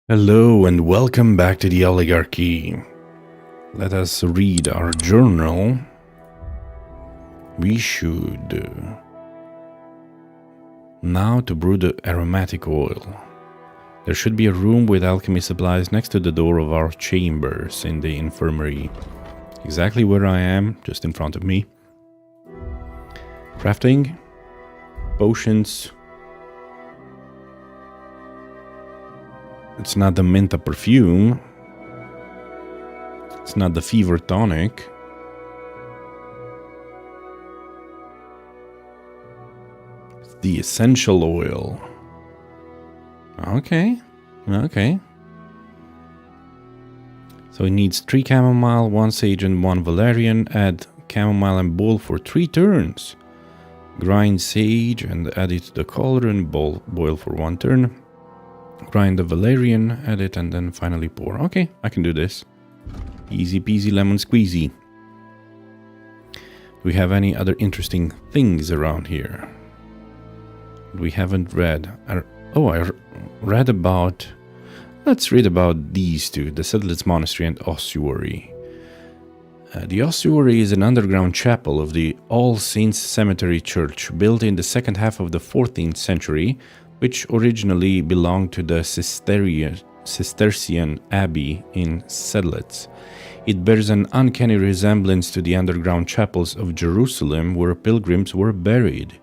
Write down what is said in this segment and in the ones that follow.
Hello and welcome back to the Owlygarchy. Let us read our journal. We should now to brew the aromatic oil. There should be a room with alchemy supplies next to the door of our chambers in the infirmary. Exactly where I am, just in front of me. Crafting, potions. It's not the Minta perfume. It's not the fever tonic. It's the essential oil. Okay. So it needs 3 chamomile, 1 sage and 1 valerian. Add chamomile and boil for 3 turns. Grind sage and add it to the cauldron. Boil for 1 turn. Grind the valerian, add it, and then finally pour. Okay, I can do this. Easy peasy lemon squeezy. Do we have any other interesting things around here? We haven't read. I read about... Let's read about these two, the Sedlitz Monastery and Ossuary. The ossuary is an underground chapel of the All Saints Cemetery Church, built in the second half of the 14th century, which originally belonged to the Cistercian Abbey in Sedlitz. It bears an uncanny resemblance to the underground chapels of Jerusalem where pilgrims were buried.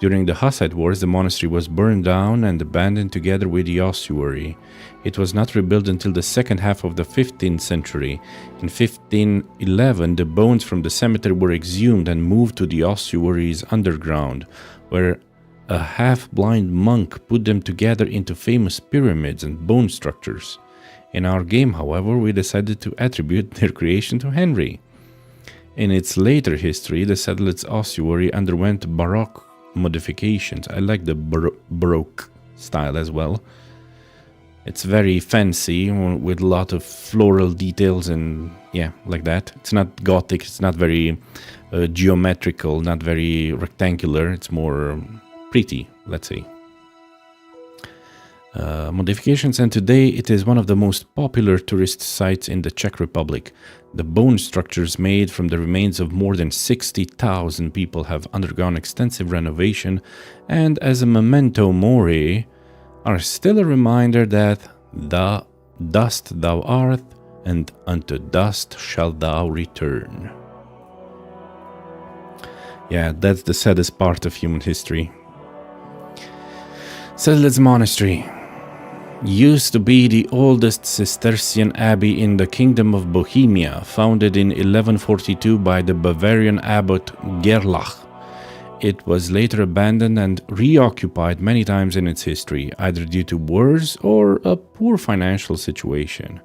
During the Hussite Wars, the monastery was burned down and abandoned together with the ossuary. It was not rebuilt until the second half of the 15th century. In 1511, the bones from the cemetery were exhumed and moved to the ossuary's underground, where a half-blind monk put them together into famous pyramids and bone structures. In our game, however, we decided to attribute their creation to Henry. In its later history, the Sedlitz ossuary underwent Baroque modifications. I like the Baroque style as well. It's very fancy with a lot of floral details and yeah, like that. It's not Gothic, it's not very geometrical, not very rectangular. It's more pretty, let's say. Modifications, and today it is one of the most popular tourist sites in the Czech Republic. The bone structures made from the remains of more than 60,000 people have undergone extensive renovation, and as a memento mori, are still a reminder that the dust thou art, and unto dust shalt thou return. Yeah, that's the saddest part of human history. Sedlitz Monastery used to be the oldest Cistercian abbey in the Kingdom of Bohemia, founded in 1142 by the Bavarian abbot Gerlach. It was later abandoned and reoccupied many times in its history, either due to wars or a poor financial situation.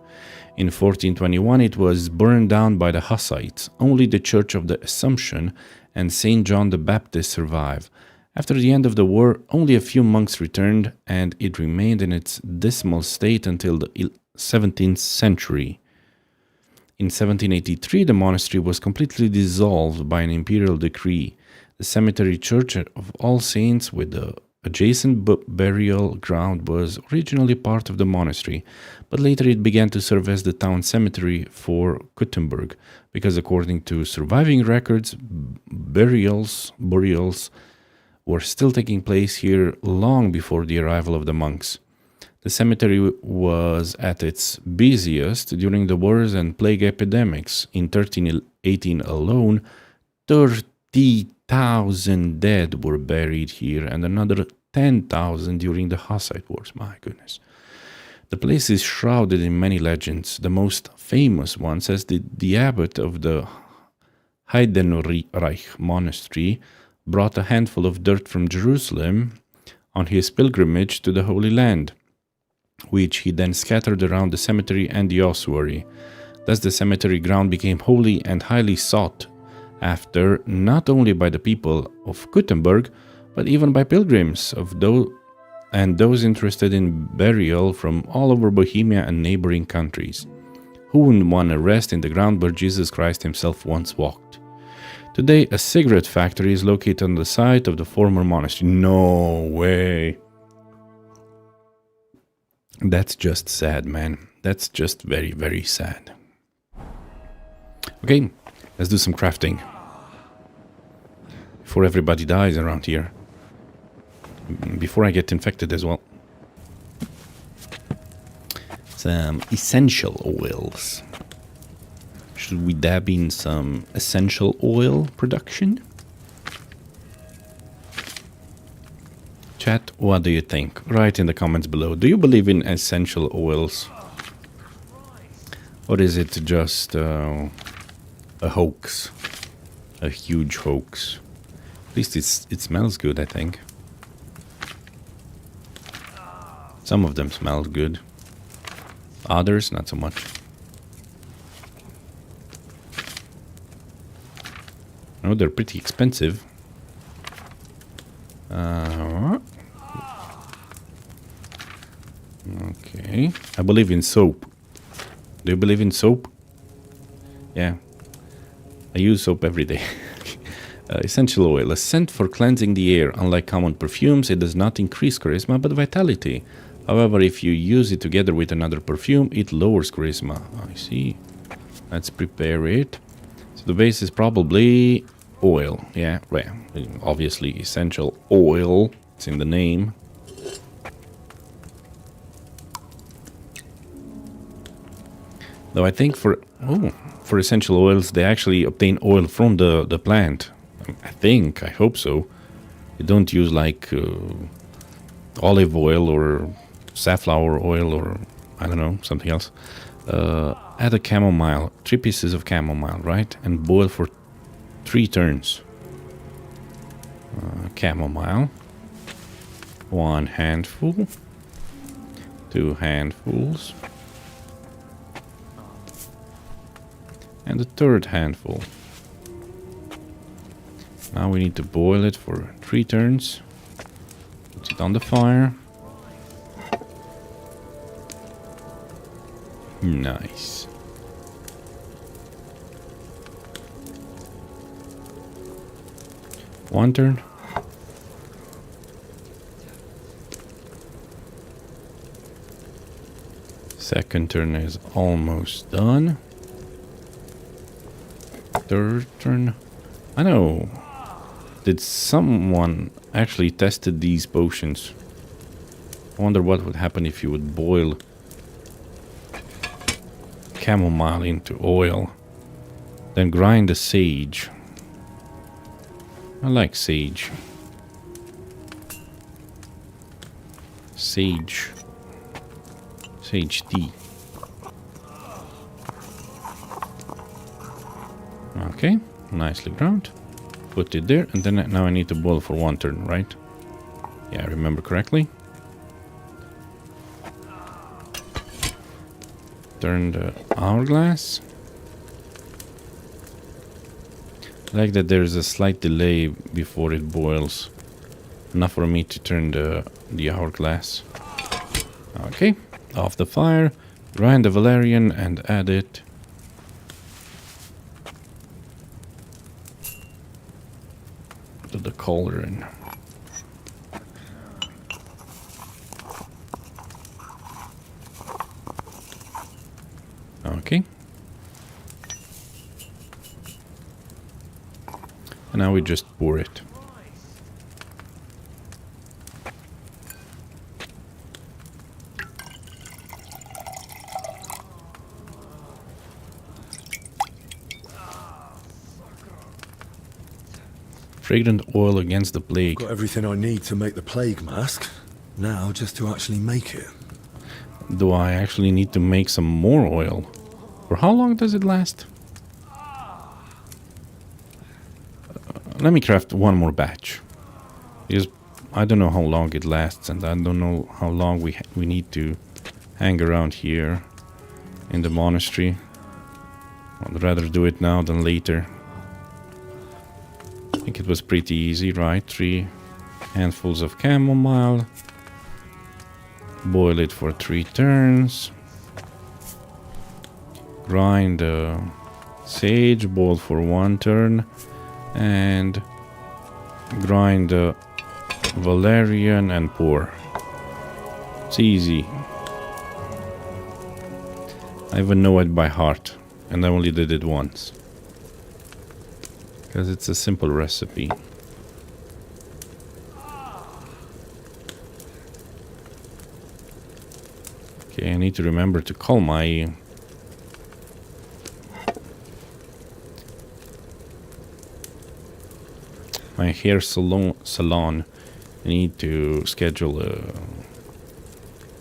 In 1421 it was burned down by the Hussites. Only the Church of the Assumption and St. John the Baptist survive. After the end of the war, only a few monks returned, and it remained in its dismal state until the 17th century. In 1783, the monastery was completely dissolved by an imperial decree. The cemetery church of All Saints with the adjacent burial ground was originally part of the monastery, but later it began to serve as the town cemetery for Kuttenberg, because according to surviving records, burials were still taking place here long before the arrival of the monks. The cemetery was at its busiest during the wars and plague epidemics. In 1318 alone, 30,000 dead were buried here and another 10,000 during the Hussite Wars. My goodness. The place is shrouded in many legends. The most famous one says that the abbot of the Heidenreich monastery brought a handful of dirt from Jerusalem on his pilgrimage to the Holy Land, which he then scattered around the cemetery and the ossuary. Thus the cemetery ground became holy and highly sought after, not only by the people of Kuttenberg, but even by pilgrims and those interested in burial from all over Bohemia and neighboring countries. Who wouldn't want to rest in the ground where Jesus Christ himself once walked? Today, a cigarette factory is located on the site of the former monastery. No way! That's just sad, man. That's just very, very sad. Okay, let's do some crafting. Before everybody dies around here. Before I get infected as well. Some essential oils. Should we dab in some essential oil production? Chat, what do you think? Write in the comments below. Do you believe in essential oils? Or is it just a hoax? A huge hoax? At least it smells good, I think. Some of them smell good. Others, not so much. Oh, they're pretty expensive. Okay. I believe in soap. Do you believe in soap? Yeah. I use soap every day. Essential oil. A scent for cleansing the air. Unlike common perfumes, it does not increase charisma but vitality. However, if you use it together with another perfume, it lowers charisma. I see. Let's prepare it. So the base is probably oil. Yeah, well, obviously essential oil. It's in the name. Though I think for essential oils, they actually obtain oil from the plant. I hope so. You don't use like olive oil or safflower oil or I don't know, something else. Add a chamomile, 3 pieces of chamomile, right? And boil for 3 turns. Chamomile. 1 handful. 2 handfuls. And the 3rd handful. Now we need to boil it for 3 turns. Put it on the fire. Nice. One turn. Second turn is almost done. 3rd turn. I know. Did someone actually tested these potions? I wonder what would happen if you would boil chamomile into oil, then grind the sage. I like sage. Sage tea. Okay, nicely ground. Put it there, and then now I need to boil for 1 turn, right? Yeah, I remember correctly. Turn the hourglass. I like that there's a slight delay before it boils. Enough for me to turn the hourglass. Okay, off the fire. Grind the valerian and add it. To the cauldron. Okay. And now we just pour it. Fragrant oil against the plague. Got everything I need to make the plague mask. Now just to actually make it. Do I actually need to make some more oil? For how long does it last? Let me craft one more batch. Because I don't know how long it lasts, and I don't know how long we need to hang around here in the monastery. I'd rather do it now than later. I think it was pretty easy, right? 3 handfuls of chamomile. Boil it for 3 turns. Grind the sage, boil for 1 turn. And grind the valerian and pour. It's easy. I even know it by heart, and I only did it once. Because it's a simple recipe. Okay, I need to remember to call my hair salon. I need to schedule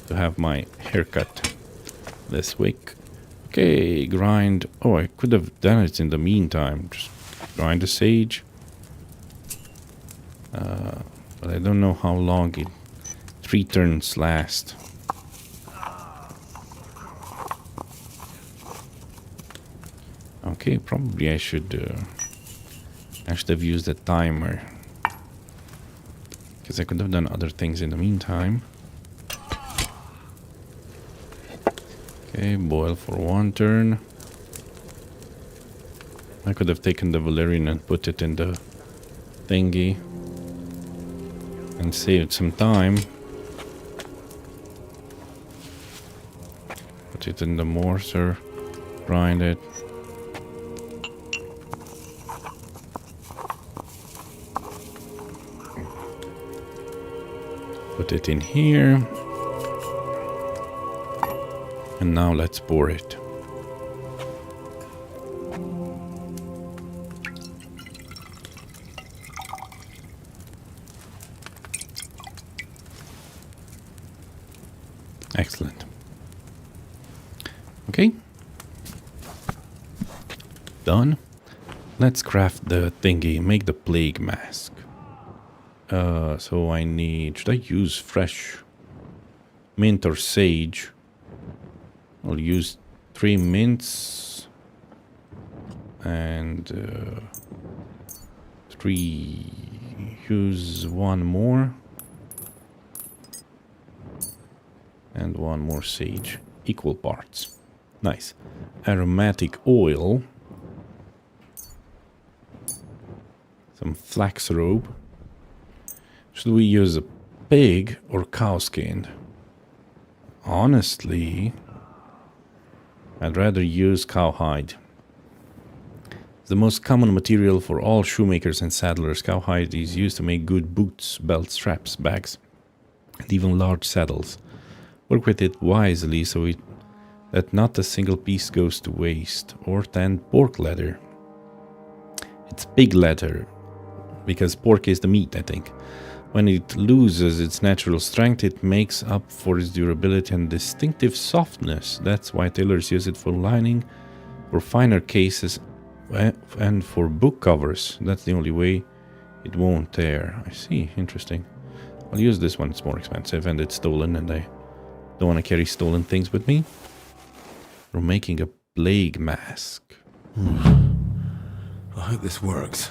to have my haircut this week. Okay, grind. Oh, I could have done it in the meantime. Just grind the sage. But I don't know how long 3 turns last. Okay, probably I should have used a timer. Because I could have done other things in the meantime. Okay, boil for 1 turn. I could have taken the valerian and put it in the thingy. And saved some time. Put it in the mortar. Grind it. Put it in here. And now let's pour it. Excellent. Okay. Done. Let's craft the thingy, make the plague mask. So I need... Should I use fresh mint or sage? I'll use 3 mints and 3. Use 1 more and 1 more sage. Equal parts. Nice. Aromatic oil. Some flax robe. Should we use a pig or cow skin? Honestly, I'd rather use cowhide. It's the most common material for all shoemakers and saddlers. Cowhide is used to make good boots, belts, straps, bags, and even large saddles. Work with it wisely so that not a single piece goes to waste. Or tanned pork leather. It's pig leather, because pork is the meat, I think. When it loses its natural strength, it makes up for its durability and distinctive softness. That's why tailors use it for lining, for finer cases, and for book covers. That's the only way it won't tear. I see. Interesting. I'll use this one. It's more expensive and it's stolen, and I don't want to carry stolen things with me. We're making a plague mask. I hope this works.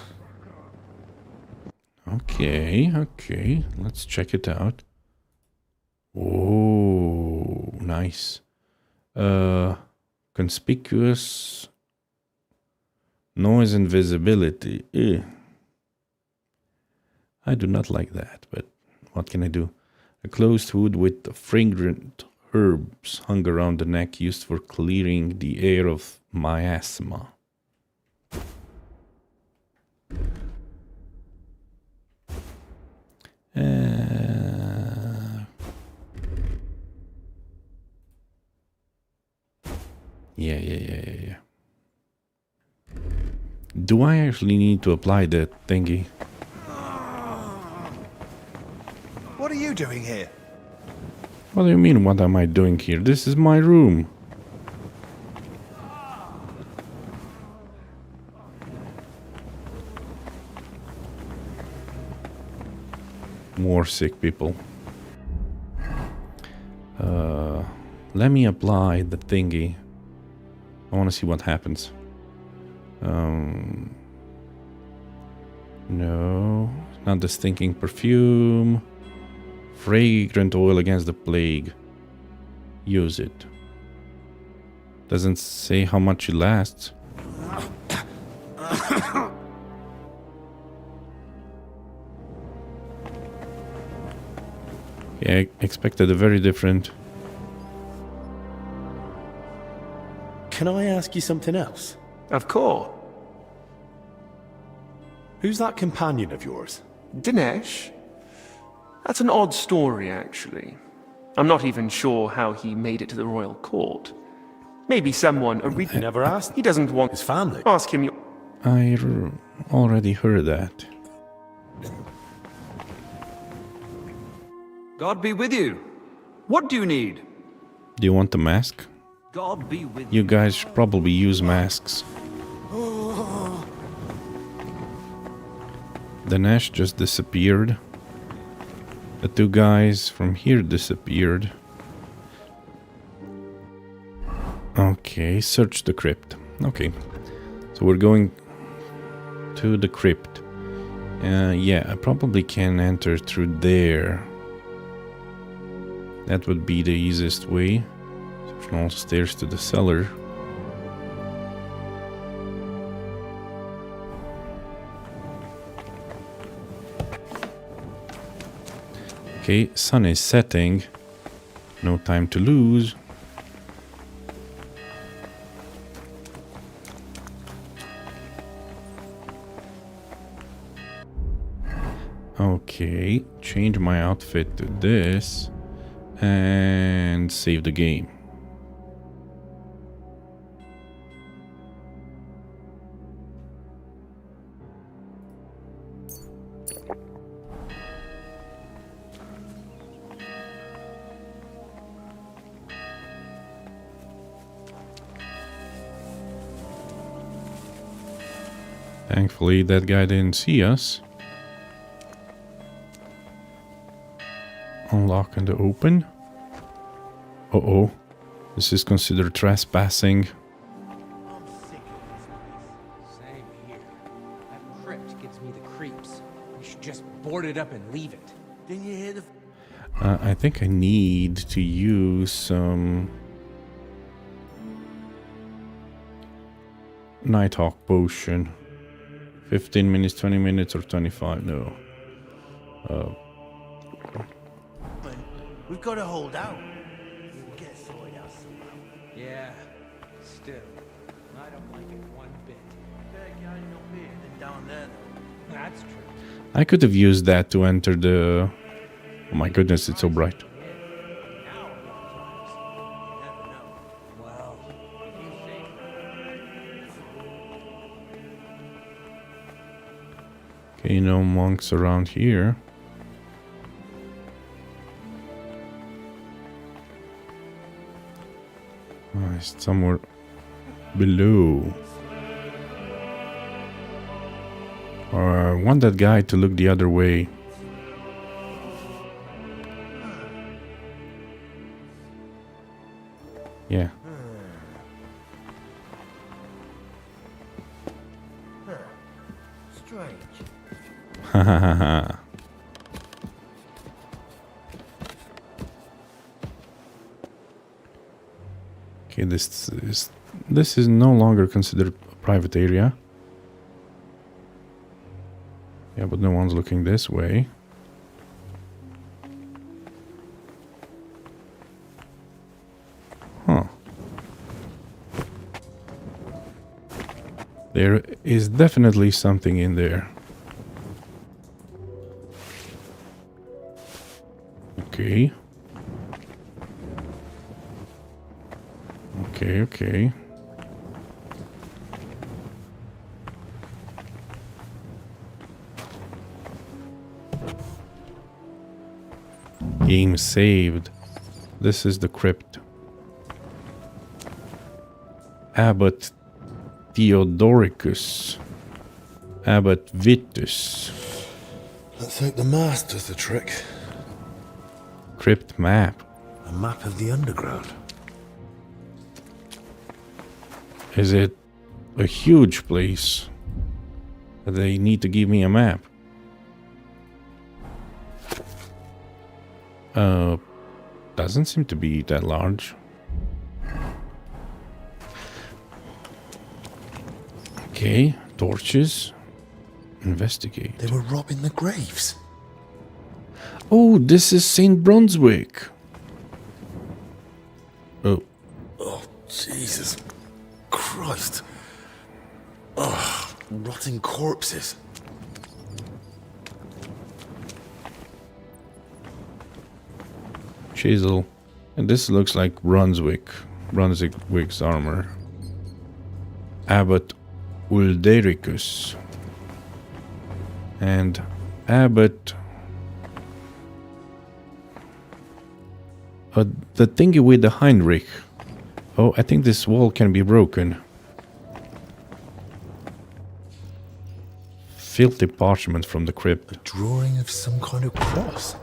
Okay. Let's check it out. Oh, nice. Conspicuous noise and visibility. I do not like that, but what can I do? A closed hood with fragrant herbs hung around the neck, used for clearing the air of miasma. Yeah. Do I actually need to apply the thingy? What are you doing here? What do you mean, what am I doing here? This is my room. More sick people. Let me apply the thingy. I want to see what happens. No, not the stinking perfume. Fragrant oil against the plague. Use it. Doesn't say how much it lasts. Yeah, I expected a very different can I ask you something else? Of course. Who's that companion of yours? Dinesh? That's an odd story, actually. I'm not even sure how he made it to the royal court. Maybe someone You never asked He doesn't want his family. Ask him. Already heard that. God be with you. What do you need? Do you want the mask? God be with You guys should probably use masks. The Nash just disappeared. The two guys from here disappeared. Okay, search the crypt. Okay, so we're going to the crypt. Yeah, I probably can enter through there. That would be the easiest way. There's no stairs to the cellar. Okay, sun is setting. No time to lose. Okay, change my outfit to this and save the game. Thankfully, that guy didn't see us. Unlock and open. Uh-oh. This is considered trespassing. I'm sick of this place. Same here. That crypt gives me the creeps. We should just board it up and leave it. Didn't you hear the... I think I need to use some Nighthawk potion. 15 minutes, 20 minutes, or 25? No. We've got to hold out. We'll get sorted out somehow. Yeah, still. I don't like it one bit. Better get up here than down there, though. That's true. I could have used that to enter the... Oh my goodness, it's so bright. Now we're on terms. You never know. Well, if you say Okay, no monks around here. Oh, it's somewhere below. Or I want that guy to look the other way. Yeah. Strange. Ha ha ha ha. Okay, this is no longer considered a private area. Yeah, but no one's looking this way. Huh. There is definitely something in there. Okay. Okay. Game saved. This is the crypt. Abbot Theodoricus. Abbot Vitus. Let's hope the mask does the trick. Crypt map. A map of the underground. Is it a huge place that they need to give me a map? Doesn't seem to be that large. Okay, torches. Investigate. They were robbing the graves. Oh, this is St. Brunswick. Oh, Oh, Jesus. Christ. Ugh, rotting corpses. Chisel. And this looks like Brunswick's armor. Abbot Uldericus. And Abbot... the thingy with the Heinrich. Oh, I think this wall can be broken. Filthy parchment from the crypt. A drawing of some kind of cross.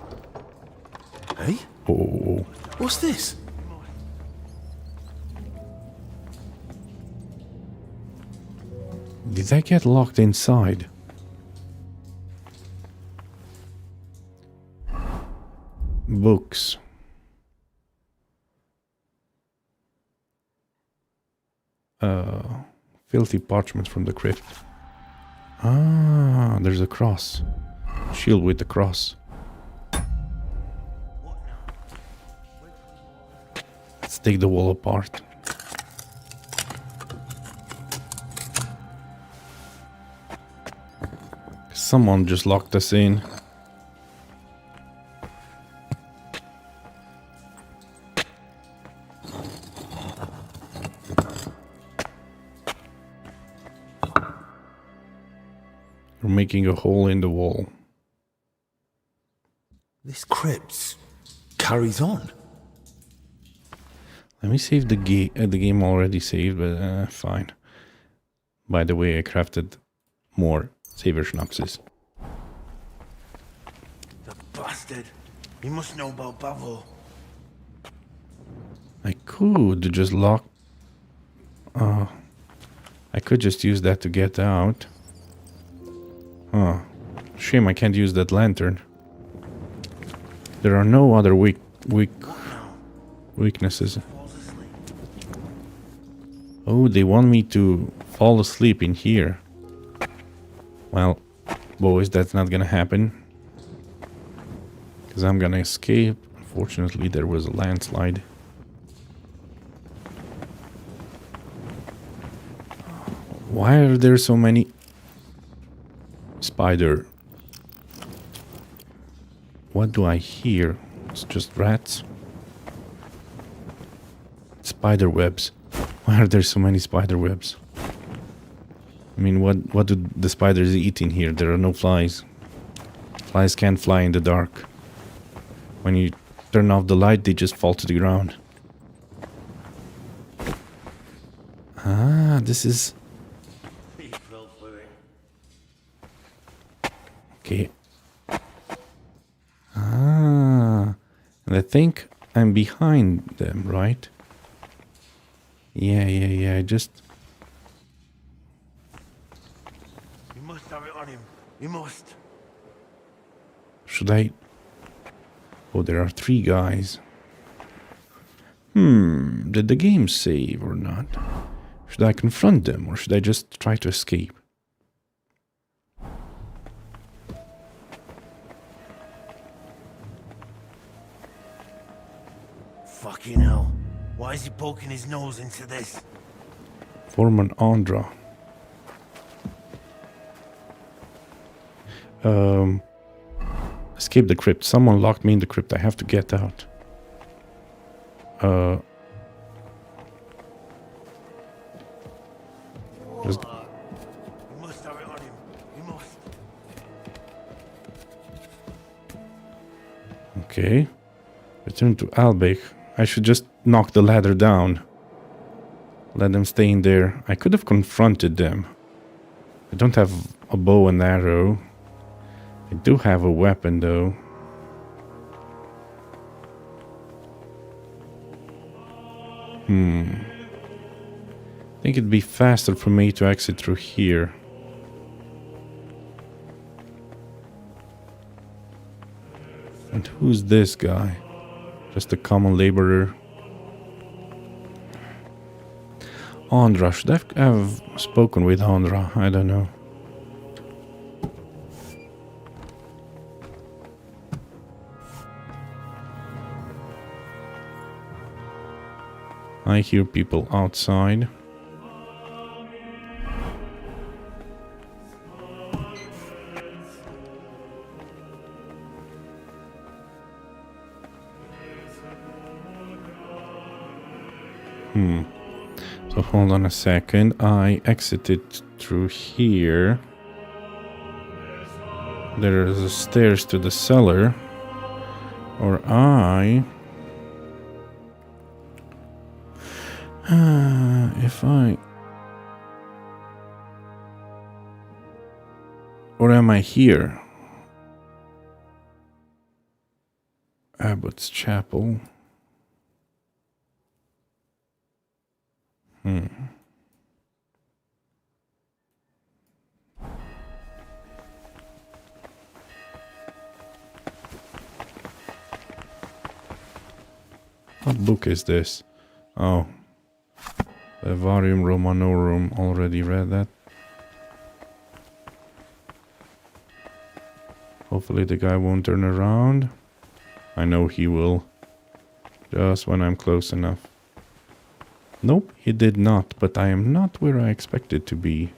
Hey? Oh. What's this? Did I get locked inside? Books. Filthy parchment from the crypt. Ah, there's a cross. Shield with the cross. Let's take the wall apart. Someone just locked us in. We're making a hole in the wall. This crypt carries on. Let me save the game already saved, but fine. By the way, I crafted more saver schnapses. The bastard. He must know about Bavo. I could just lock... I could just use that to get out. Huh. Shame I can't use that lantern. There are no other weaknesses. Oh, they want me to fall asleep in here. Well, boys, that's not gonna happen. Because I'm gonna escape. Unfortunately, there was a landslide. Why are there so many... Spider. What do I hear? It's just rats. Spider webs. Why are there so many spider webs? I mean, what do the spiders eat in here? There are no flies. Flies can't fly in the dark. When you turn off the light, they just fall to the ground. Ah, this is... Okay. Ah, and I think I'm behind them, right? Yeah, I just... We must have it on him. We must. Should I... Oh, there are 3 guys. Did the game save or not? Should I confront them or should I just try to escape? Fucking hell. Why is he poking his nose into this? Foreman Andra. Escape the crypt. Someone locked me in the crypt. I have to get out. Just... We must have it on him. We must. Okay. Return to Albech. I should just knock the ladder down. Let them stay in there. I could have confronted them. I don't have a bow and arrow. I do have a weapon though. I think it'd be faster for me to exit through here. And who's this guy? Just a common laborer. Andra, should I have spoken with Andra? I don't know. I hear people outside. So hold on a second. I exited through here. There's a stairs to the cellar. Or if I... Or am I here? Abbott's Chapel. What book is this? Oh. Vivarium Romanorum. Already read that. Hopefully the guy won't turn around. I know he will. Just when I'm close enough. Nope, he did not, but I am not where I expected to be.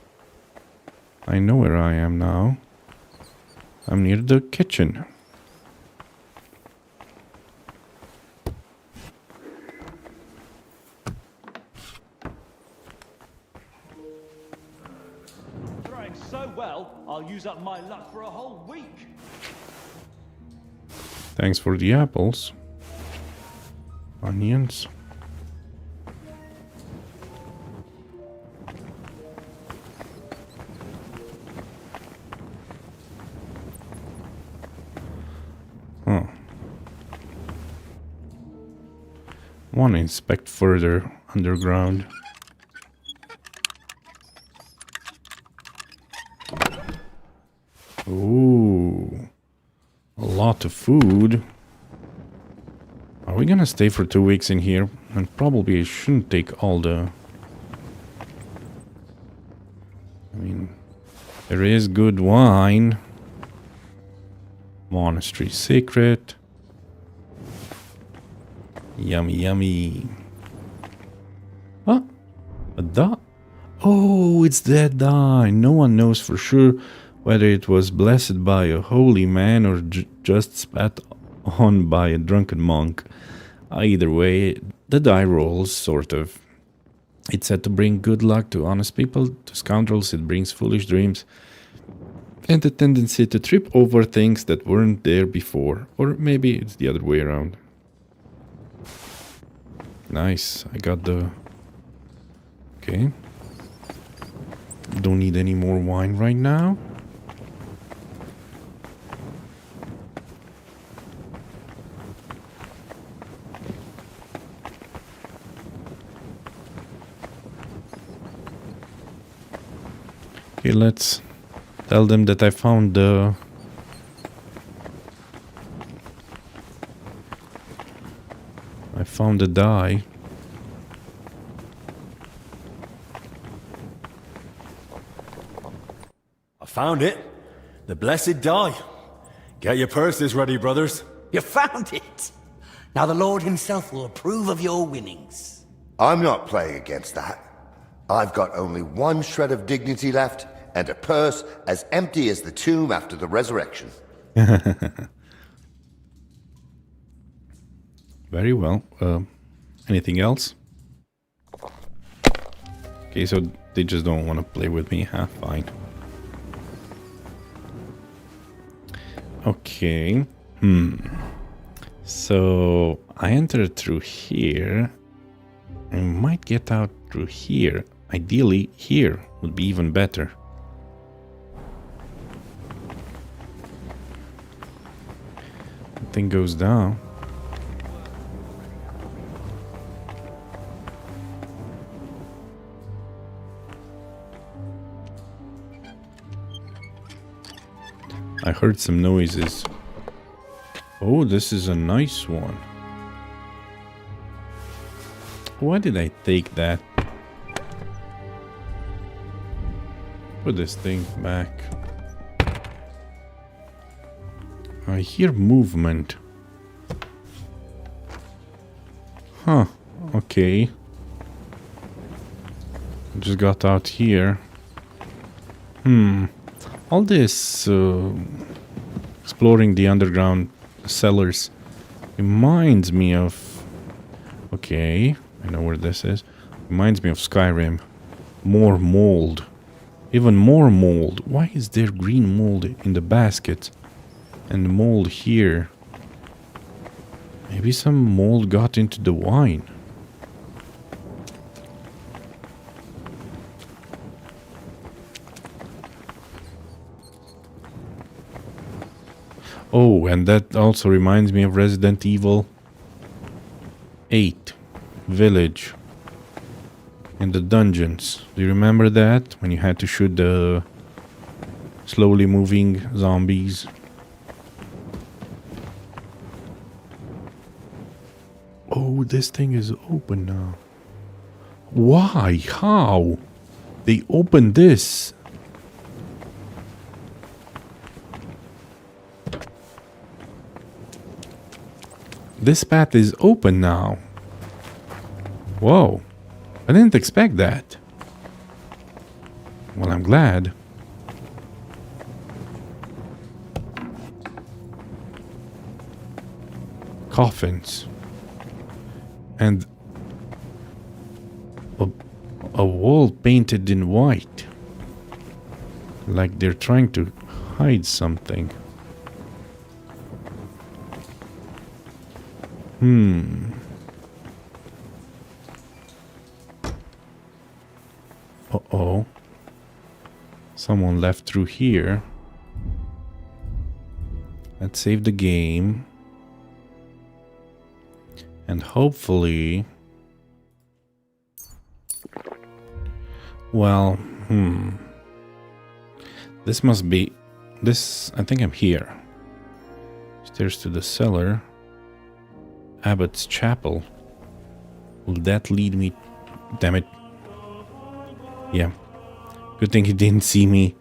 I know where I am now. I'm near the kitchen. Throwing so well, I'll use up my luck for a whole week. Thanks for the apples. Onions. Oh. Want to inspect further underground. Ooh. A lot of food. Are we gonna stay for 2 weeks in here? And probably I shouldn't take all the... I mean, there is good wine. Monastery secret. Yummy, yummy. What? A dye? Oh, it's that dye. No one knows for sure whether it was blessed by a holy man or just spat on by a drunken monk. Either way, the die rolls, sort of. It's said to bring good luck to honest people. To scoundrels, it brings foolish dreams. And the tendency to trip over things that weren't there before. Or maybe it's the other way around. Nice, I got the... Okay. Don't need any more wine right now. Okay, let's tell them that I found the... I found the dye. I found it. The blessed dye. Get your purses ready, brothers. You found it! Now the Lord himself will approve of your winnings. I'm not playing against that. I've got only one shred of dignity left, and a purse as empty as the tomb after the resurrection. Very well. Anything else? Okay, so they just don't want to play with me. Huh, fine. Okay. So I entered through here. I might get out through here. Ideally, here would be even better. Thing goes down. I heard some noises. Oh, this is a nice one. Why did I take that? Put this thing back. I hear movement. Huh, okay. Just got out here. All this exploring the underground cellars reminds me of... Okay, I know where this is. Reminds me of Skyrim. More mold. Even more mold. Why is there green mold in the basket? And mold here. Maybe some mold got into the wine. Oh, and that also reminds me of Resident Evil 8 Village in the dungeons. Do you remember that? When you had to shoot the slowly moving zombies. Oh, this thing is open now. Why? How? They opened this. This path is open now. Whoa. I didn't expect that. Well, I'm glad. Coffins. And a wall painted in white. Like they're trying to hide something. Uh-oh. Someone left through here. Let's save the game. And hopefully... Well, this must be... This... I think I'm here. Stairs to the cellar. Abbott's Chapel. Will that lead me... Damn it. Yeah. Good thing he didn't see me.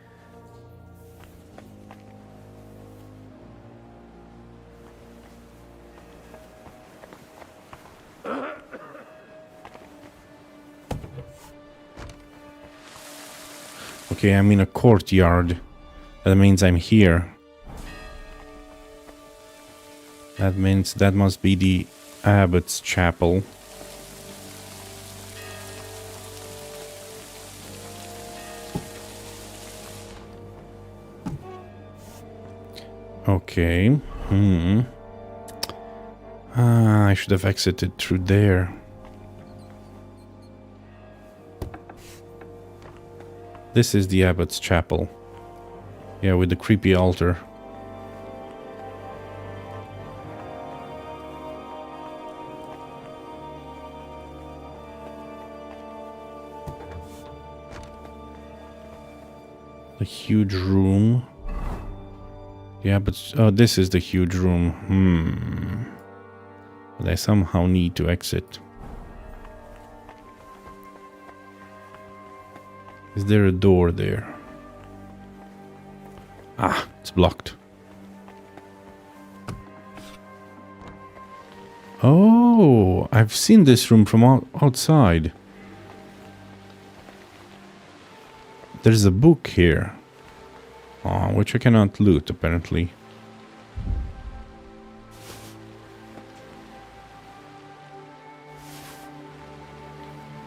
Okay, I'm in a courtyard. That means I'm here. That means that must be the Abbott's Chapel. Okay. I should have exited through there. This is the Abbott's Chapel. Yeah, with the creepy altar. The huge room. Yeah, but oh, this is the huge room. But I somehow need to exit. Is there a door there? Ah, it's blocked. Oh, I've seen this room from outside. There's a book here. Which I cannot loot, apparently.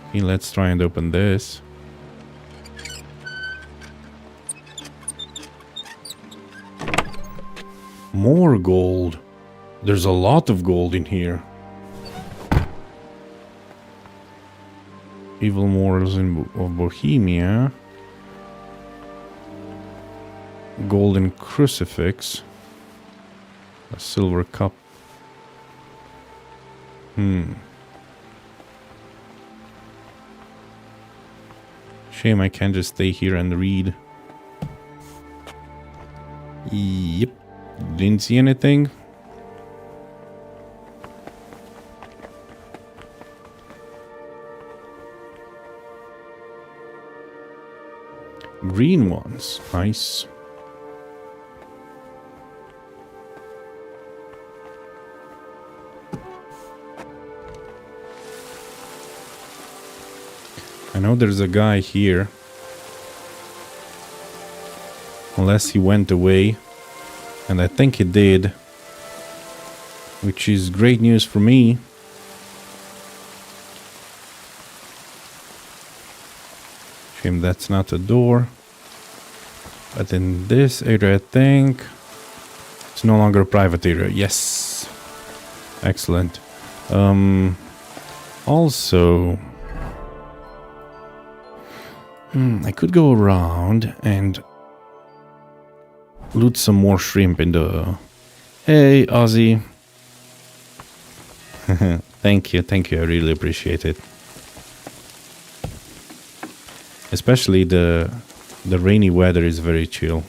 Okay, let's try and open this. More gold. There's a lot of gold in here. Evil morals of Bohemia. Golden crucifix. A silver cup. Shame I can't just stay here and read. Yep. Didn't see anything. Green ones. Nice. I know there's a guy here. Unless he went away. And I think he did. Which is great news for me. Shame that's not a door. But in this area, I think it's no longer a private area. Yes. Excellent. Also, I could go around and loot some more shrimp in the... Hey, Ozzy. Thank you, I really appreciate it. Especially the rainy weather is very chill.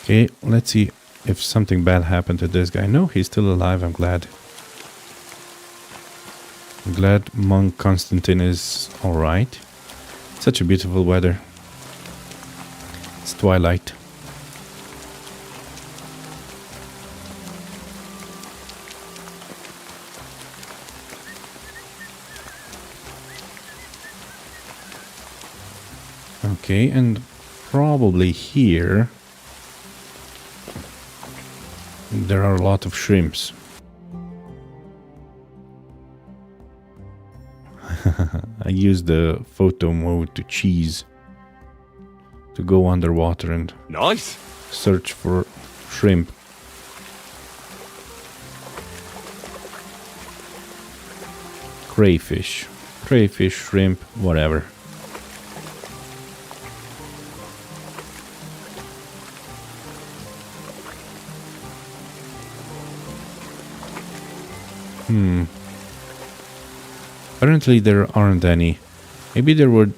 Okay, let's see if something bad happened to this guy. No, he's still alive, I'm glad. I'm glad Monk Constantine is alright. Such a beautiful weather. It's twilight. Okay, and probably here there are a lot of shrimps. I use the photo mode to cheese to go underwater and Nice. search for shrimp. Crayfish, shrimp, whatever. Apparently there aren't any. Maybe they were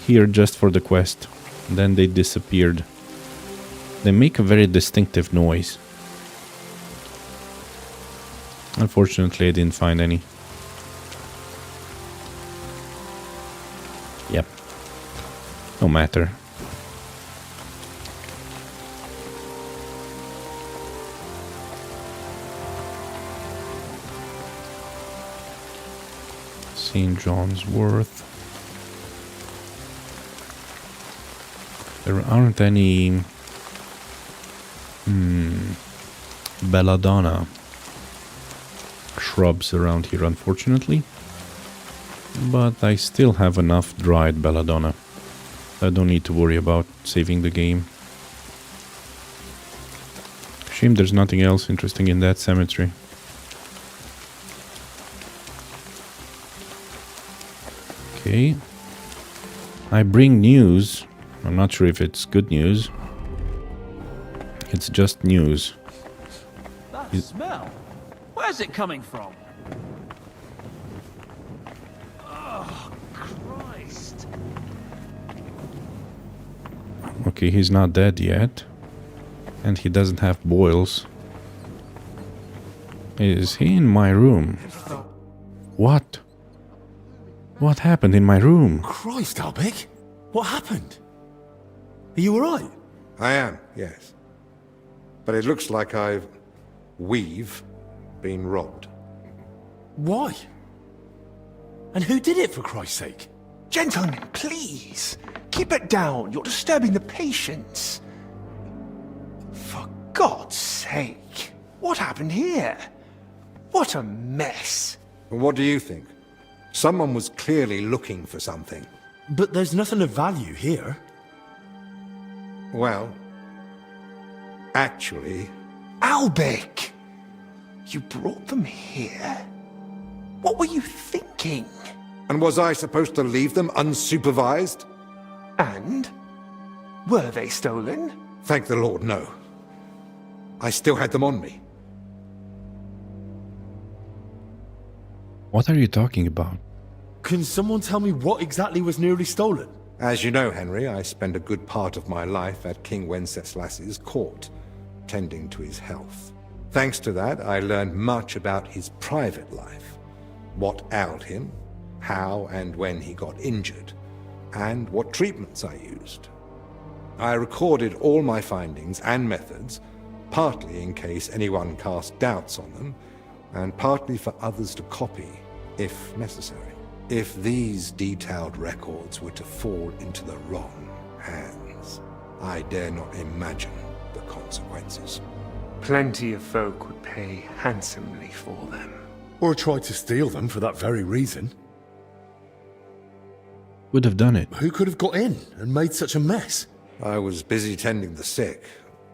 here just for the quest. Then they disappeared. They make a very distinctive noise. Unfortunately, I didn't find any. Yep. No matter. St. John's Wort. There aren't any belladonna shrubs around here, unfortunately. But I still have enough dried belladonna. I don't need to worry about saving the game. Shame there's nothing else interesting in that cemetery. Okay. I bring news. I'm not sure if it's good news. It's just news. That smell? Where's it coming from? Oh, Christ. Okay, he's not dead yet. And he doesn't have boils. Is he in my room? What? What happened in my room? Christ, Albig. What happened? Are you alright? I am, yes. But it looks like we've been robbed. Why? And who did it, for Christ's sake? Gentlemen, please. Keep it down. You're disturbing the patients. For God's sake. What happened here? What a mess. What do you think? Someone was clearly looking for something. But there's nothing of value here. Well, actually... Albig! You brought them here? What were you thinking? And was I supposed to leave them unsupervised? And? Were they stolen? Thank the Lord, no. I still had them on me. What are you talking about? Can someone tell me what exactly was nearly stolen? As you know, Henry, I spend a good part of my life at King Wenceslas's court, tending to his health. Thanks to that, I learned much about his private life, what ailed him, how and when he got injured, and what treatments I used. I recorded all my findings and methods, partly in case anyone cast doubts on them, and partly for others to copy, if necessary. If these detailed records were to fall into the wrong hands, I dare not imagine the consequences. Plenty of folk would pay handsomely for them. Or tried to steal them for that very reason. Would have done it. Who could have got in and made such a mess? I was busy tending the sick.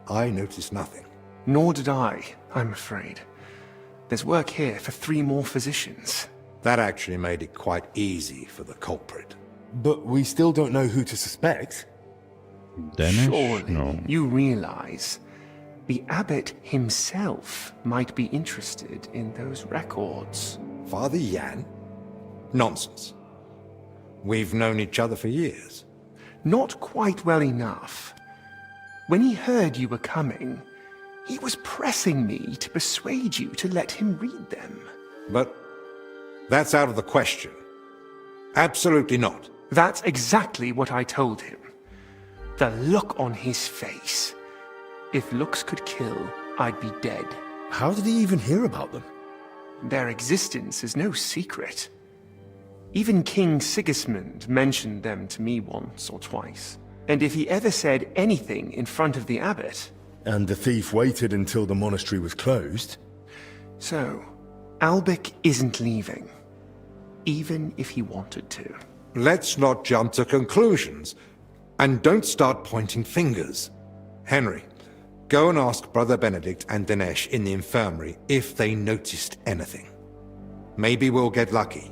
I noticed nothing. Nor did I, I'm afraid. There's work here for 3 more physicians. That actually made it quite easy for the culprit. But we still don't know who to suspect. Danish? Surely No. you realize the abbot himself might be interested in those records. Father Yan? Nonsense. We've known each other for years. Not quite well enough. When he heard you were coming, he was pressing me to persuade you to let him read them. But that's out of the question. Absolutely not. That's exactly what I told him. The look on his face. If looks could kill, I'd be dead. How did he even hear about them? Their existence is no secret. Even King Sigismund mentioned them to me once or twice. And if he ever said anything in front of the abbot... And the thief waited until the monastery was closed? So, Albic isn't leaving. Even if he wanted to. Let's not jump to conclusions. And don't start pointing fingers. Henry, go and ask Brother Benedict and Dinesh in the infirmary if they noticed anything. Maybe we'll get lucky.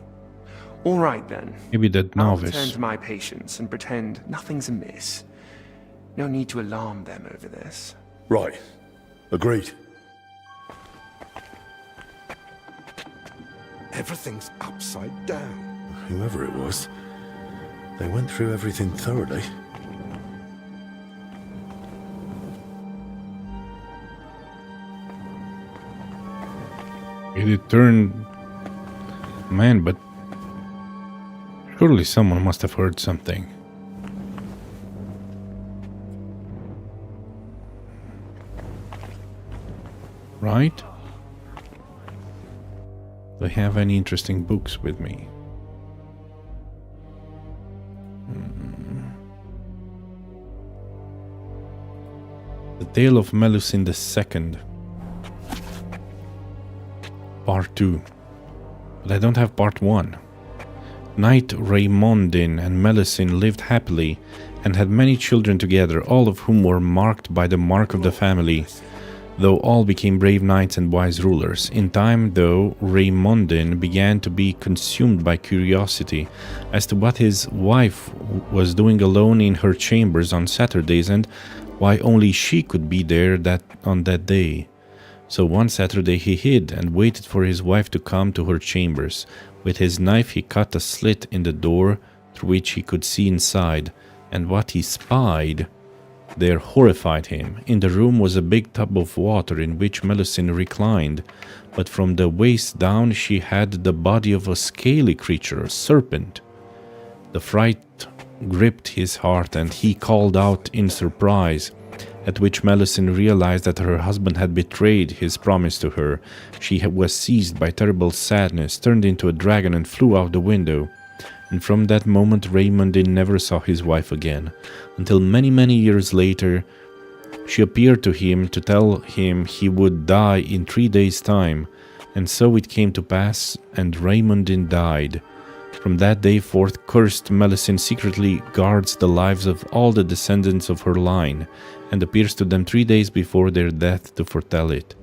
All right, then. Maybe that I'll return novice. to my patients and pretend nothing's amiss. No need to alarm them over this. Right. Agreed. Everything's upside down. Whoever it was, they went through everything thoroughly. It turned... Man, but... Surely someone must have heard something. Right? Do I have any interesting books with me? The Tale of Melusine II. Part 2. But I don't have Part 1. Knight Raymondin and Melusine lived happily and had many children together, all of whom were marked by the mark of the family, though all became brave knights and wise rulers. In time, though, Raymondin began to be consumed by curiosity as to what his wife was doing alone in her chambers on Saturdays and why only she could be there on that day. So one Saturday he hid and waited for his wife to come to her chambers. With his knife he cut a slit in the door through which he could see inside, and what he spied there horrified him. In the room was a big tub of water in which Melusine reclined, but from the waist down she had the body of a scaly creature, a serpent. The fright gripped his heart and he called out in surprise, at which Melusine realized that her husband had betrayed his promise to her. She was seized by terrible sadness, turned into a dragon and flew out the window. And from that moment Raymondin never saw his wife again, until many years later she appeared to him to tell him he would die in 3 days' time, and so it came to pass, and Raymondin died. From that day forth cursed Melusine secretly guards the lives of all the descendants of her line, and appears to them 3 days before their death to foretell it.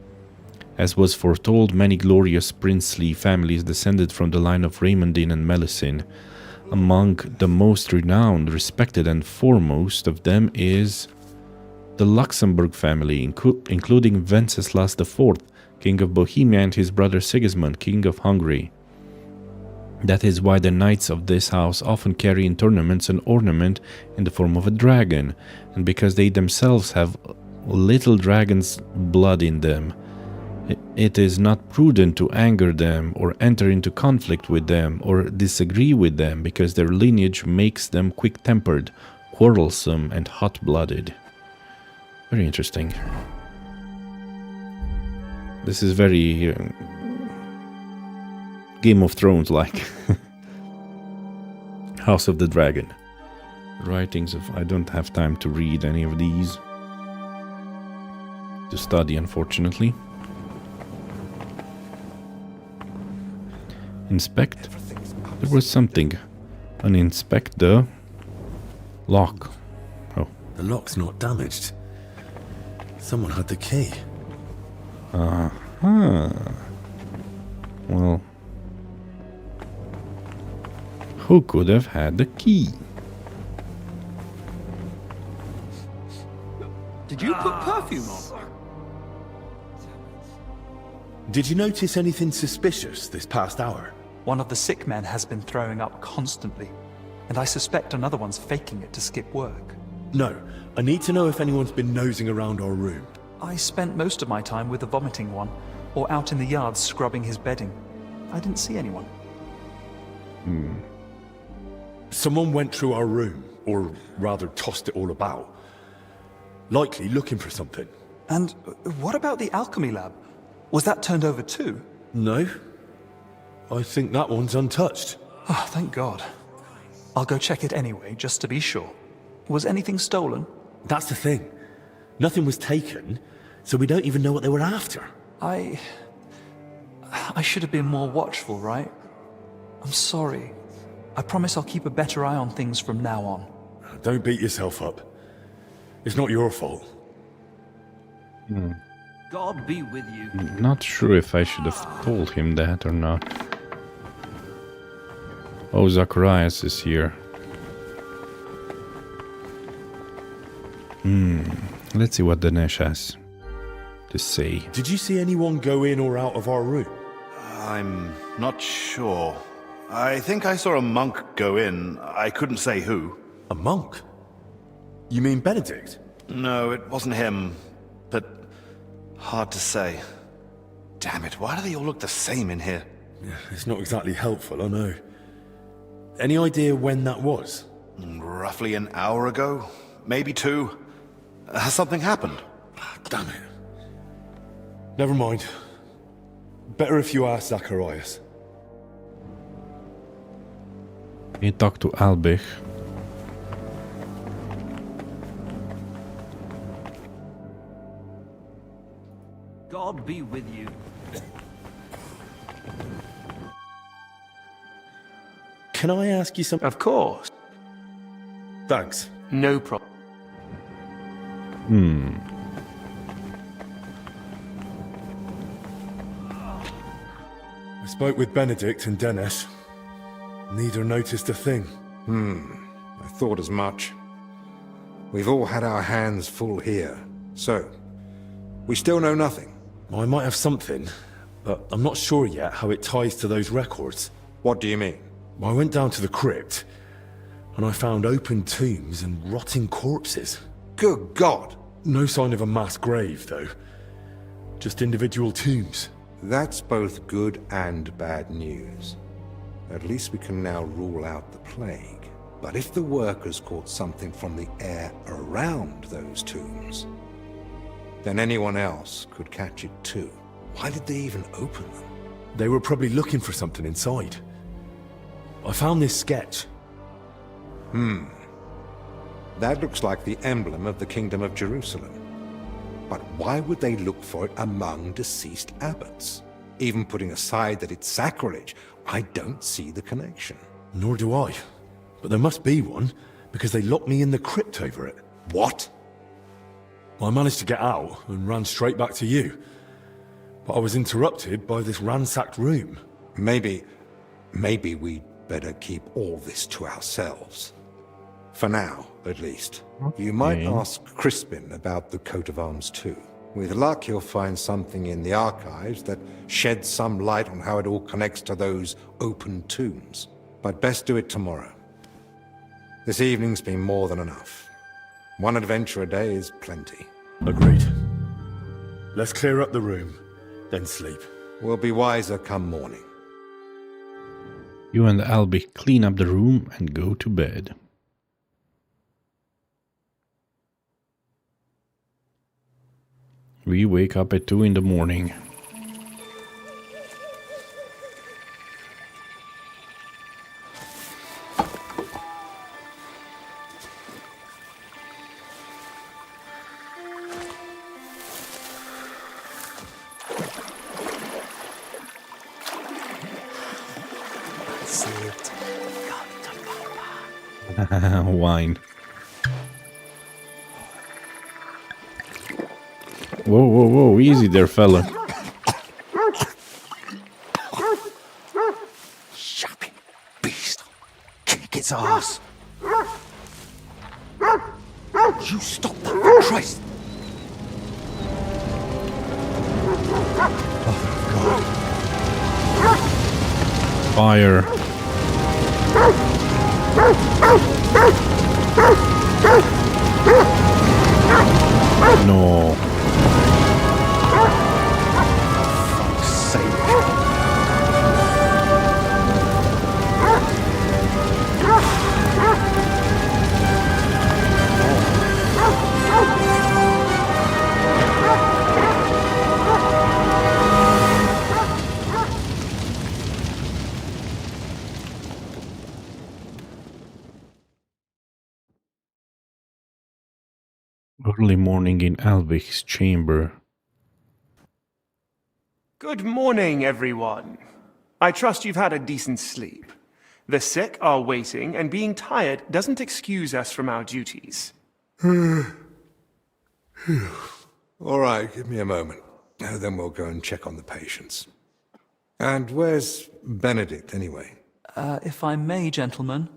As was foretold, many glorious princely families descended from the line of Raymondin and Melusine. Among the most renowned, respected and foremost of them is the Luxembourg family, including Wenceslas IV, King of Bohemia, and his brother Sigismund, King of Hungary. That is why the knights of this house often carry in tournaments an ornament in the form of a dragon, and because they themselves have little dragon's blood in them. It is not prudent to anger them or enter into conflict with them or disagree with them, because their lineage makes them quick-tempered, quarrelsome and hot-blooded. Very interesting. This is very Game of Thrones like. House of the Dragon. Writings of... I don't have time to read any of these. To study, unfortunately. Inspect. There was something. Uninspect the lock. Oh. The lock's not damaged. Someone had the key. Well, who could have had the key? Did you put perfume on? Did you notice anything suspicious this past hour? One of the sick men has been throwing up constantly, and I suspect another one's faking it to skip work. No, I need to know if anyone's been nosing around our room. I spent most of my time with the vomiting one, or out in the yard scrubbing his bedding. I didn't see anyone. Someone went through our room, or rather tossed it all about. Likely looking for something. And what about the alchemy lab? Was that turned over too? No. I think that one's untouched. Oh, thank God. I'll go check it anyway, just to be sure. Was anything stolen? That's the thing. Nothing was taken, so we don't even know what they were after. I should have been more watchful, right? I'm sorry. I promise I'll keep a better eye on things from now on. Don't beat yourself up. It's not your fault. God be with you. Not sure if I should have told him that or not. Oh, Zacharias is here. Let's see what Dinesh has to say. Did you see anyone go in or out of our room? I'm not sure. I think I saw a monk go in. I couldn't say who. A monk? You mean Benedict? No, it wasn't him. But hard to say. Damn it, why do they all look the same in here? Yeah, it's not exactly helpful, I know. Any idea when that was? Roughly an hour ago. Maybe 2. Has something happened? Damn it. Never mind. Better if you ask Zacharias. He talked to Albich. God be with you. Can I ask you something? Of course. Thanks. No problem. I spoke with Benedict and Dennis. Neither noticed a thing. I thought as much. We've all had our hands full here. So, we still know nothing. I might have something, but I'm not sure yet how it ties to those records. What do you mean? I went down to the crypt, and I found open tombs and rotting corpses. Good God! No sign of a mass grave, though. Just individual tombs. That's both good and bad news. At least we can now rule out the plague. But if the workers caught something from the air around those tombs, then anyone else could catch it too. Why did they even open them? They were probably looking for something inside. I found this sketch. That looks like the emblem of the Kingdom of Jerusalem. But why would they look for it among deceased abbots? Even putting aside that it's sacrilege, I don't see the connection. Nor do I. But there must be one, because they locked me in the crypt over it. What? I managed to get out and ran straight back to you. But I was interrupted by this ransacked room. Maybe we'd better keep all this to ourselves. For now, at least. You might ask Crispin about the coat of arms too. With luck, you'll find something in the archives that sheds some light on how it all connects to those open tombs. But best do it tomorrow. This evening's been more than enough. One adventure a day is plenty. Agreed. Let's clear up the room, then sleep. We'll be wiser come morning. You and Albich clean up the room and go to bed. We wake up at 2 in the morning. it. Wine. Whoa, whoa, whoa. Easy there, fella. Yapping beast. Kick its ass. You stop that, for Christ. Fire. No. Fuck's sake. Early morning in Alvik's chamber. Good morning, everyone. I trust you've had a decent sleep. The sick are waiting, and being tired doesn't excuse us from our duties. All right, give me a moment. Then we'll go and check on the patients. And where's Benedict, anyway? If I may, gentlemen.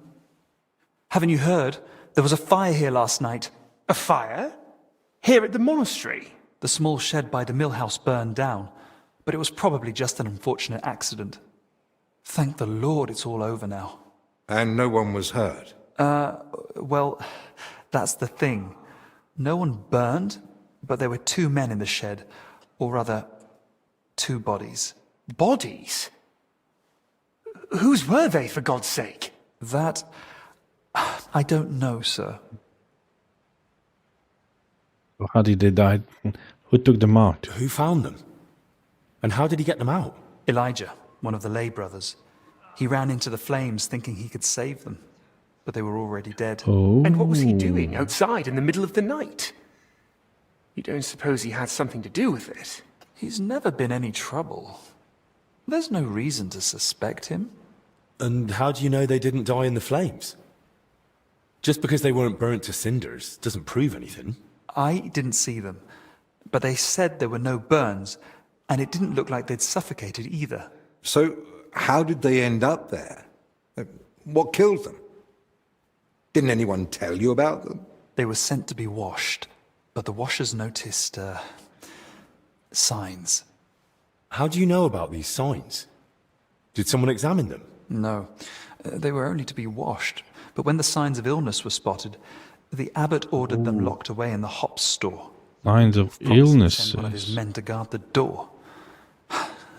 Haven't you heard? There was a fire here last night. A fire? Here at the monastery? The small shed by the mill house burned down, but it was probably just an unfortunate accident. Thank the Lord it's all over now. And no one was hurt? Well, that's the thing. No one burned, but there were 2 men in the shed. Or rather, 2 bodies. Bodies? Whose were they, for God's sake? That... I don't know, sir. How did they die? Who took them out? Who found them? And how did he get them out? Elijah, one of the lay brothers. He ran into the flames thinking he could save them, but they were already dead. Oh. And what was he doing outside in the middle of the night? You don't suppose he had something to do with it? He's never been any trouble. There's no reason to suspect him. And how do you know they didn't die in the flames? Just because they weren't burnt to cinders doesn't prove anything. I didn't see them, but they said there were no burns, and it didn't look like they'd suffocated either. So, how did they end up there? What killed them? Didn't anyone tell you about them? They were sent to be washed, but the washers noticed, signs. How do you know about these signs? Did someone examine them? No, they were only to be washed, but when the signs of illness were spotted, the abbot ordered them locked away in the hops store. Signs of illnesses. Sent one of his men to guard the door.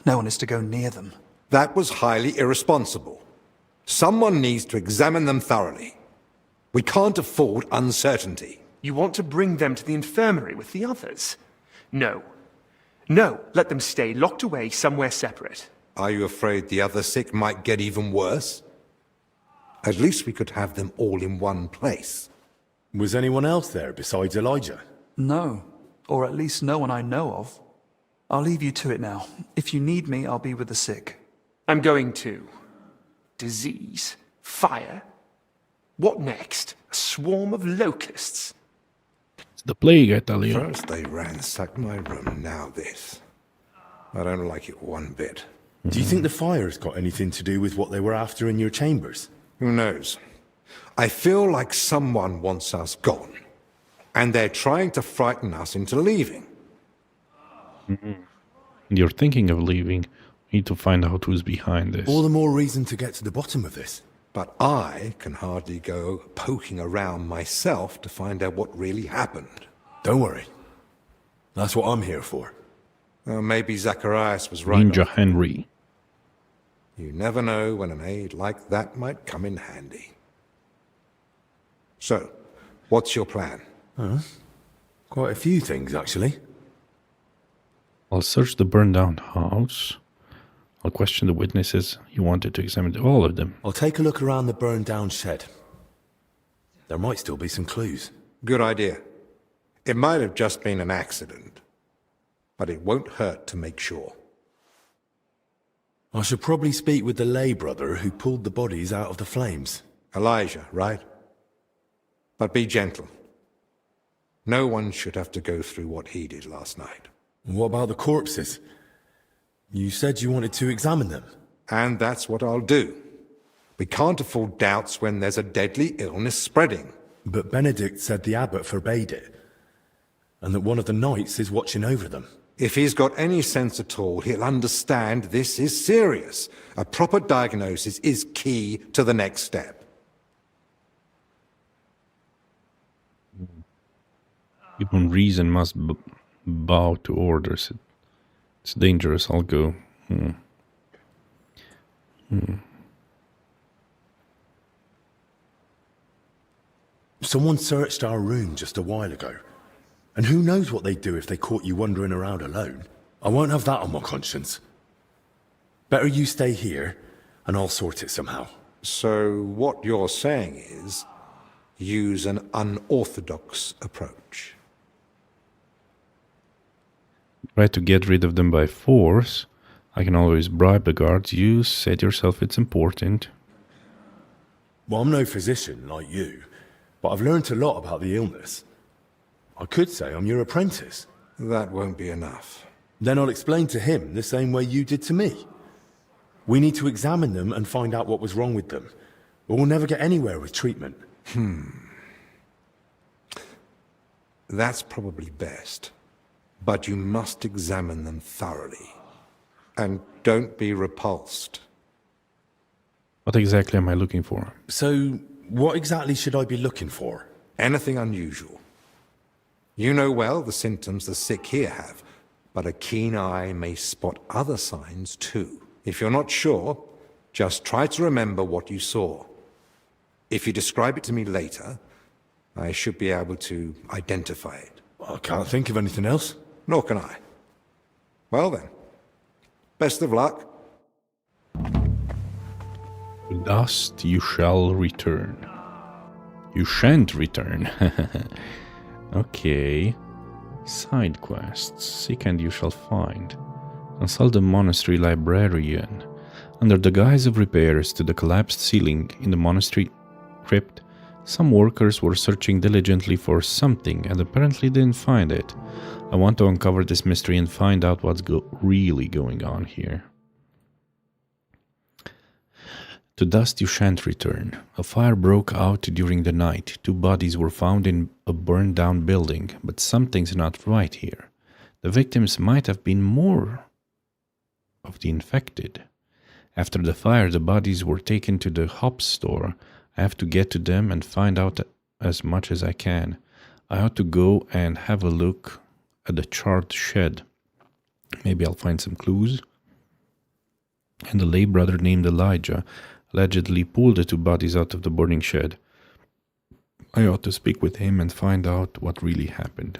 No one is to go near them. That was highly irresponsible. Someone needs to examine them thoroughly. We can't afford uncertainty. You want to bring them to the infirmary with the others? No. No, let them stay locked away somewhere separate. Are you afraid the other sick might get even worse? At least we could have them all in one place. Was anyone else there besides Elijah? No, or at least no one I know of. I'll leave you to it now. If you need me, I'll be with the sick. I'm going too. Disease? Fire? What next? A swarm of locusts? It's the plague, I tell you. First they ransacked my room, now this. I don't like it one bit. Do you think the fire's got anything to do with what they were after in your chambers? Who knows? I feel like someone wants us gone, and they're trying to frighten us into leaving. You're thinking of leaving. We need to find out who's behind this. All the more reason to get to the bottom of this. But I can hardly go poking around myself to find out what really happened. Don't worry. That's what I'm here for. Well, maybe Zacharias was right. Ninja Henry. You never know when an aid like that might come in handy. So, what's your plan? Quite a few things, actually. I'll search the burned down house. I'll question the witnesses. You wanted to examine all of them. I'll take a look around the burned down shed. There might still be some clues. Good idea. It might have just been an accident, but it won't hurt to make sure. I should probably speak with the lay brother who pulled the bodies out of the flames. Elijah, right? But be gentle. No one should have to go through what he did last night. What about the corpses? You said you wanted to examine them. And that's what I'll do. We can't afford doubts when there's a deadly illness spreading. But Benedict said the abbot forbade it, and that one of the knights is watching over them. If he's got any sense at all, he'll understand this is serious. A proper diagnosis is key to the next step. Even reason must bow to orders. It's dangerous, I'll go. Someone searched our room just a while ago. And who knows what they'd do if they caught you wandering around alone. I won't have that on my conscience. Better you stay here, and I'll sort it somehow. So what you're saying is, use an unorthodox approach. Try to get rid of them by force. I can always bribe the guards. You said yourself it's important. Well, I'm no physician like you, but I've learned a lot about the illness. I could say I'm your apprentice. That won't be enough. Then I'll explain to him the same way you did to me. We need to examine them and find out what was wrong with them, or we'll never get anywhere with treatment. That's probably best. But you must examine them thoroughly. And don't be repulsed. What exactly am I looking for? So, what exactly should I be looking for? Anything unusual. You know well the symptoms the sick here have, but a keen eye may spot other signs too. If you're not sure, just try to remember what you saw. If you describe it to me later, I should be able to identify it. I can't think of anything else. Nor can I. Well then, best of luck. To dust you shall return. You shan't return. Okay. Side quests. Seek and you shall find. Consult the monastery librarian. Under the guise of repairs to the collapsed ceiling in the monastery crypt, some workers were searching diligently for something and apparently didn't find it. I want to uncover this mystery and find out what's really going on here. To dust you shan't return. A fire broke out during the night. 2 bodies were found in a burned down building, but something's not right here. The victims might have been more of the infected. After the fire, the bodies were taken to the hops store. I have to get to them and find out as much as I can. I ought to go and have a look at the charred shed. Maybe I'll find some clues. And the lay brother named Elijah allegedly pulled the 2 bodies out of the burning shed. I ought to speak with him and find out what really happened.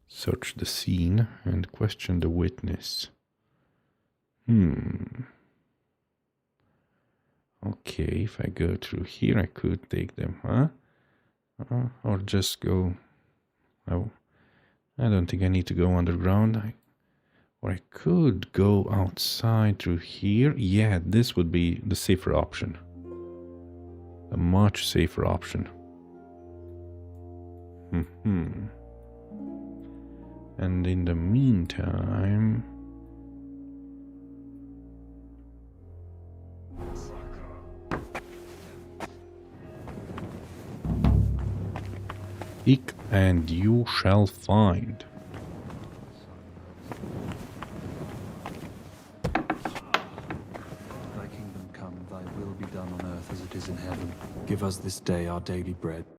Search the scene and question the witness. Okay, if I go through here, I could take them, huh? Or just go... Oh, I don't think I need to go underground. Or I could go outside through here. Yeah, this would be the safer option. A much safer option. And in the meantime... Seek and you shall find. Thy kingdom come, thy will be done on earth as it is in heaven. Give us this day our daily bread.